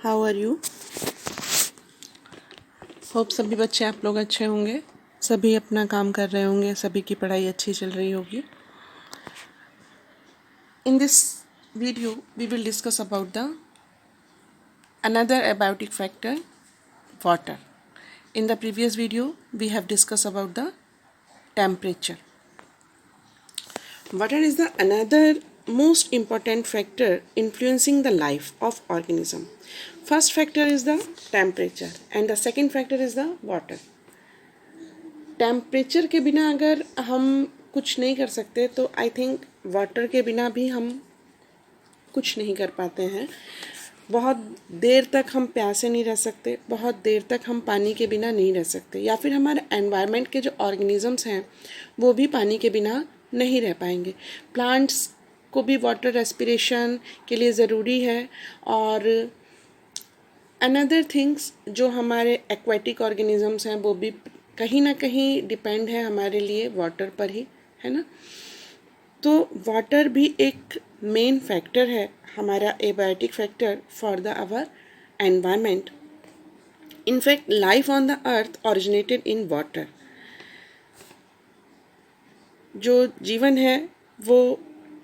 How are you? Hope सभी बच्चे आप लोग अच्छे होंगे, सभी अपना काम कर रहे होंगे, सभी की पढ़ाई अच्छी चल रही होगी. In this video, we will discuss about the another abiotic factor, water. In the previous video, we have discussed about the temperature. Water is the another most important factor influencing the life of organism. First factor is the temperature and the second factor is the water. Temperature के बिना अगर हम कुछ नहीं कर सकते तो I think water के बिना भी हम कुछ नहीं कर पाते हैं. बहुत देर तक हम प्यासे नहीं रह सकते, बहुत देर तक हम पानी के बिना नहीं रह सकते, या फिर हमारे एनवायरनमेंट के जो ऑर्गेनिजम्स हैं वो भी पानी के बिना नहीं रह पाएंगे. प्लांट्स को भी वाटर रेस्पिरेशन के लिए ज़रूरी है. और अनदर थिंग्स जो हमारे एक्वेटिक ऑर्गेनिजम्स हैं वो भी कहीं ना कहीं डिपेंड है हमारे लिए वाटर पर ही, है ना. तो वाटर भी एक मेन फैक्टर है, हमारा abiotic factor for the our environment. In fact life on the earth originated in water. जो जीवन है वो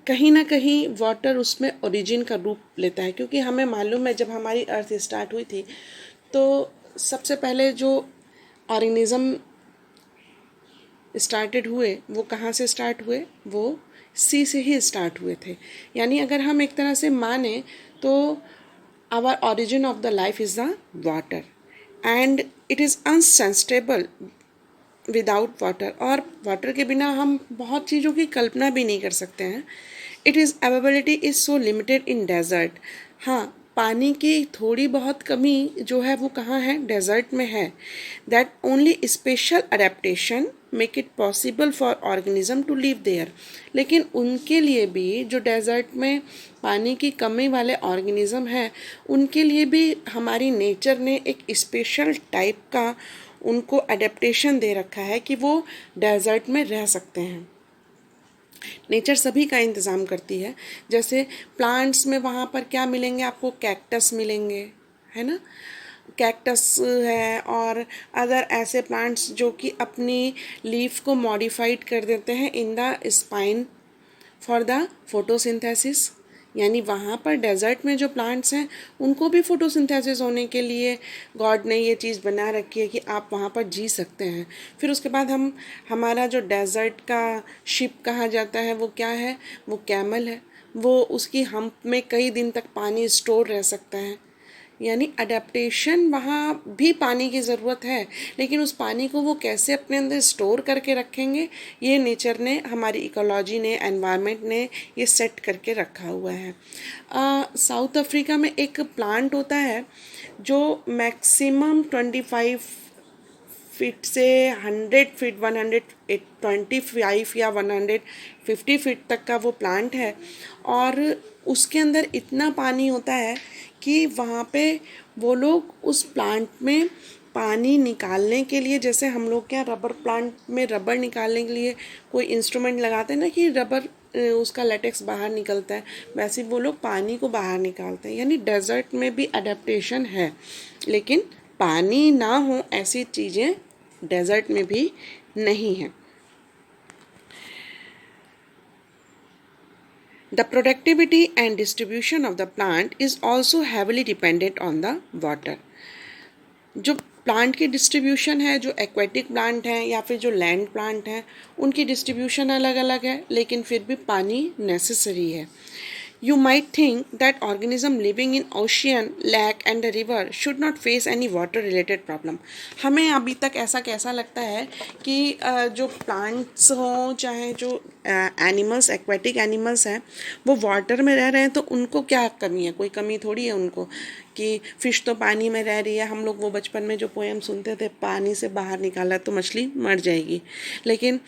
कहीं ना कहीं वाटर उसमें ओरिजिन का रूप लेता है, क्योंकि हमें मालूम है जब हमारी अर्थ स्टार्ट हुई थी तो सबसे पहले जो ऑर्गेनिज्म स्टार्टेड हुए वो कहाँ से स्टार्ट हुए, वो सी से ही स्टार्ट हुए थे. यानी अगर हम एक तरह से माने तो our origin of the life is the water and it is unsustainable without water. और वाटर के बिना हम बहुत चीज़ों की कल्पना भी नहीं कर सकते हैं. It is availability is so limited in desert. हाँ, पानी की थोड़ी बहुत कमी जो है वो कहाँ है, डेजर्ट में है. That only special adaptation make it possible for organism to live there. लेकिन उनके लिए भी जो डेजर्ट में पानी की कमी वाले ऑर्गेनिज्म हैं उनके लिए भी हमारी नेचर ने एक स्पेशल टाइप का उनको अडेप्टेशन दे रखा है कि वो डेजर्ट में रह सकते हैं. नेचर सभी का इंतज़ाम करती है. जैसे प्लांट्स में वहाँ पर क्या मिलेंगे आपको, कैक्टस मिलेंगे, है ना. कैक्टस है और अदर ऐसे प्लांट्स जो कि अपनी लीफ को मॉडिफाइड कर देते हैं in the spine for the photosynthesis. यानी वहाँ पर डेजर्ट में जो प्लांट्स हैं उनको भी फोटोसिंथेसिस होने के लिए गॉड ने ये चीज़ बना रखी है कि आप वहाँ पर जी सकते हैं. फिर उसके बाद हमारा जो डेजर्ट का शिप कहा जाता है वो क्या है, वो कैमल है. वो उसकी हम्प में कई दिन तक पानी स्टोर रह सकता है. यानी अडेप्टेशन वहाँ भी पानी की ज़रूरत है, लेकिन उस पानी को वो कैसे अपने अंदर स्टोर करके रखेंगे ये नेचर ने, हमारी इकोलॉजी ने, एनवायरनमेंट ने ये सेट करके रखा हुआ है. साउथ अफ्रीका में एक प्लांट होता है जो मैक्सिमम 25 फीट से 100 फीट 125 या 150 फीट तक का वो प्लांट है. और उसके अंदर इतना पानी होता है कि वहाँ पे वो लोग उस प्लांट में पानी निकालने के लिए, जैसे हम लोग क्या रबर प्लांट में रबर निकालने के लिए कोई इंस्ट्रूमेंट लगाते हैं ना कि रबर उसका लेटेक्स बाहर निकलता है, वैसे वो लोग पानी को बाहर निकालते हैं. यानी डेजर्ट में भी अडेप्टेशन है, लेकिन पानी ना हो ऐसी चीज़ें डेजर्ट में भी नहीं हैं. The productivity and distribution of the plant is also heavily dependent on the water. जो प्लांट की डिस्ट्रीब्यूशन है, जो एक्वेटिक प्लांट हैं या फिर जो लैंड प्लांट हैं, उनकी डिस्ट्रीब्यूशन अलग अलग है, लेकिन फिर भी पानी नेसेसरी है. You might think that organism living in ocean, lake and the river should not face any water related problem. हमें अभी तक ऐसा कैसा लगता है कि जो प्लांट्स हों चाहे जो एनिमल्स, एक्वेटिक एनिमल्स हैं, वो वाटर में रह रहे हैं तो उनको क्या कमी है, कोई कमी थोड़ी है उनको कि फ़िश तो पानी में रह रही है. हम लोग वो बचपन में जो पोएम सुनते थे, पानी से बाहर निकाला तो मछली मर जाएगी. लेकिन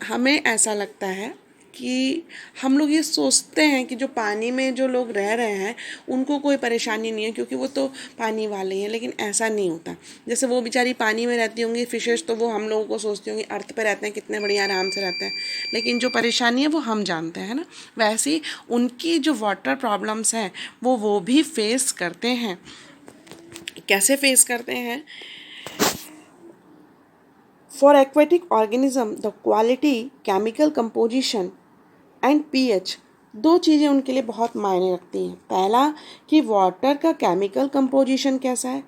हमें ऐसा लगता है कि हम लोग ये सोचते हैं कि जो पानी में जो लोग रह रहे हैं उनको कोई परेशानी नहीं है क्योंकि वो तो पानी वाले हैं, लेकिन ऐसा नहीं होता. जैसे वो बेचारी पानी में रहती होंगी फिशेस, तो वो हम लोगों को सोचती होंगी अर्थ पे रहते हैं, कितने बढ़िया आराम से रहते हैं, लेकिन जो परेशानी है वो हम जानते हैं ना. वैसे ही उनकी जो वाटर प्रॉब्लम्स हैं वो भी फेस करते हैं. कैसे फेस करते हैं? For aquatic organism the quality, chemical composition and pH, दो चीज़ें उनके लिए बहुत मायने रखती हैं। पहला कि वाटर का केमिकल कंपोजिशन कैसा है।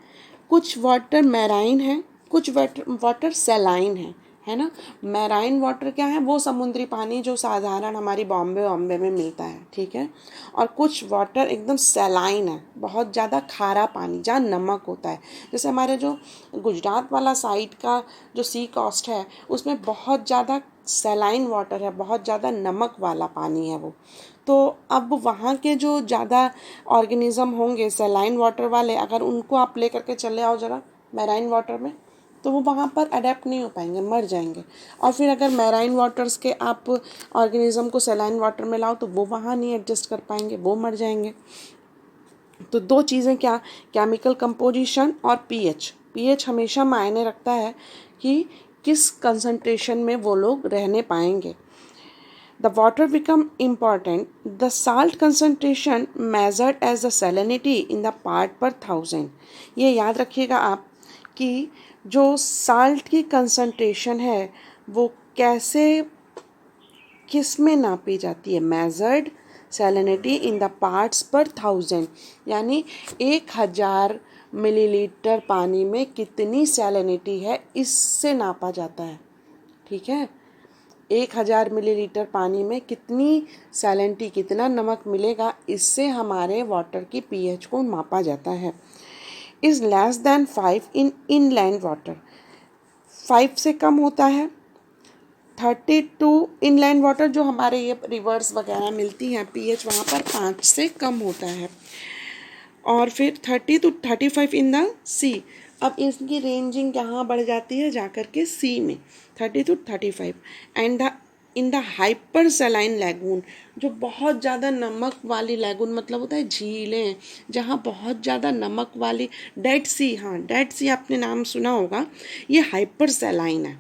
कुछ वाटर मैराइन है, कुछ वाटर सेलाइन है ना। मैराइन वाटर क्या है? वो समुद्री पानी जो साधारण हमारी बॉम्बे में मिलता है, ठीक है। और कुछ वाटर एकदम सेलाइन है, बहुत ज़्यादा खारा पानी जहाँ नमक होता है। जैसे हमारे जो गुजरात वाला साइड का जो सी कोस्ट है उसमें बहुत ज़्यादा सेलाइन वाटर है, बहुत ज़्यादा नमक वाला पानी है वो। तो अब वहाँ के जो ज़्यादा ऑर्गेनिज़म होंगे सेलाइन वाटर वाले, अगर उनको आप ले करके चले आओ ज़रा मैराइन वाटर में, तो वो वहाँ पर अडेप्ट नहीं हो पाएंगे, मर जाएंगे। और फिर अगर मैराइन वाटर्स के आप ऑर्गेनिज़म को सेलाइन वाटर में लाओ तो वो वहाँ नहीं एडजस्ट कर पाएंगे, वो मर जाएंगे। तो दो चीज़ें क्या? केमिकल कंपोजिशन और पीएच। पीएच हमेशा मायने रखता है कि किस कंसंट्रेशन में वो लोग रहने पाएंगे। The water become important. The salt concentration measured as the salinity in the part per thousand. ये याद रखिएगा आप कि जो साल्ट की कंसंट्रेशन है वो कैसे किस में नापी जाती है? Measured salinity in the parts पर थाउजेंड, यानी 1000 मिलीलीटर पानी में कितनी सैलिनिटी है इससे नापा जाता है, ठीक है। 1000 मिलीलीटर पानी में कितनी सैलिनिटी, कितना नमक मिलेगा, इससे हमारे वाटर की पीएच को मापा जाता है। Is less than 5 in inland water, 5 से कम होता है। 32 इनलैंड वाटर जो हमारे ये रिवर्स वगैरह मिलती हैं, पीएच वहाँ पर 5 से कम होता है। और फिर 30 to 35 इन द सी। अब इसकी रेंजिंग यहाँ बढ़ जाती है जाकर के सी में, 30 to 35। And the in the hyper सेलाइन lagoon, जो बहुत ज़्यादा नमक वाली लैगून मतलब होता है झीलें जहाँ बहुत ज़्यादा नमक वाली, डेड सी, हाँ डेड सी आपने नाम सुना होगा, ये हाइपर सेलाइन है।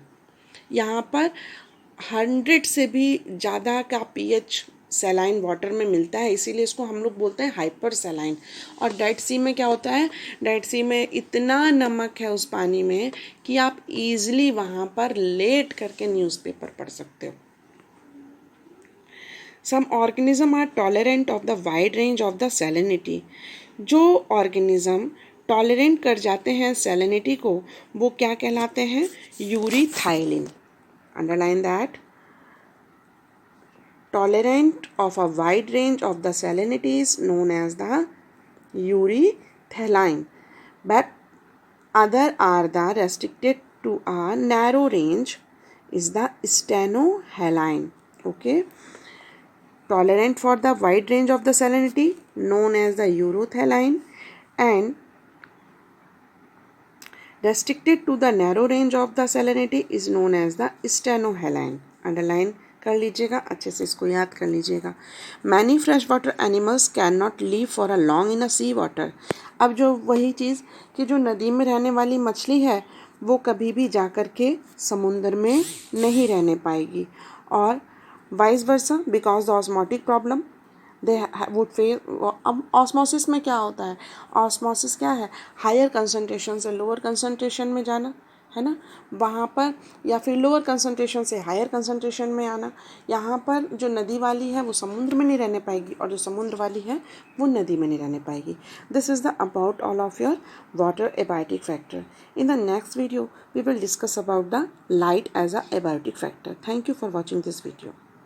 यहाँ पर 100 से भी ज़्यादा का पीएच सेलाइन वाटर में मिलता है, इसीलिए इसको हम लोग बोलते हैं हाइपर सेलाइन। और डेड सी में क्या होता है? डेड सी में इतना नमक है उस पानी में कि आप इजीली वहाँ पर लेट करके न्यूज़पेपर पढ़ सकते हो। Some organism are tolerant of the wide range of the salinity. जो ऑर्गेनिज्म टॉलरेंट कर जाते हैं सैलिनिटी को वो क्या कहलाते हैं? यूरीथाइलिन। Underline that. Tolerant of a wide range of the salinity is known as the urethylene, but other are the restricted to a narrow range is the stenohaline. Okay, tolerant for the wide range of the salinity known as the urethylene, and restricted to the narrow range of the salinity is known as the stenohaline. Underline कर लीजिएगा, अच्छे से इसको याद कर लीजिएगा। Many fresh water animals can not leave for a long in a sea water. अब जो वही चीज़ कि जो नदी में रहने वाली मछली है वो कभी भी जा कर के समुद्र में नहीं रहने पाएगी, और vice versa because the osmotic problem they would face. अब ऑस्मोसिस में क्या होता है? ऑस्मोसिस क्या है? हायर कंसंट्रेशन से लोअर कंसंट्रेशन में जाना, है ना, वहाँ पर, या फिर लोअर कंसंट्रेशन से हायर कंसंट्रेशन में आना। यहाँ पर जो नदी वाली है वो समुद्र में नहीं रहने पाएगी, और जो समुद्र वाली है वो नदी में नहीं रहने पाएगी। This is the about all of your water abiotic factor. In the next video we will discuss about the light as a abiotic factor. Thank you for watching this video.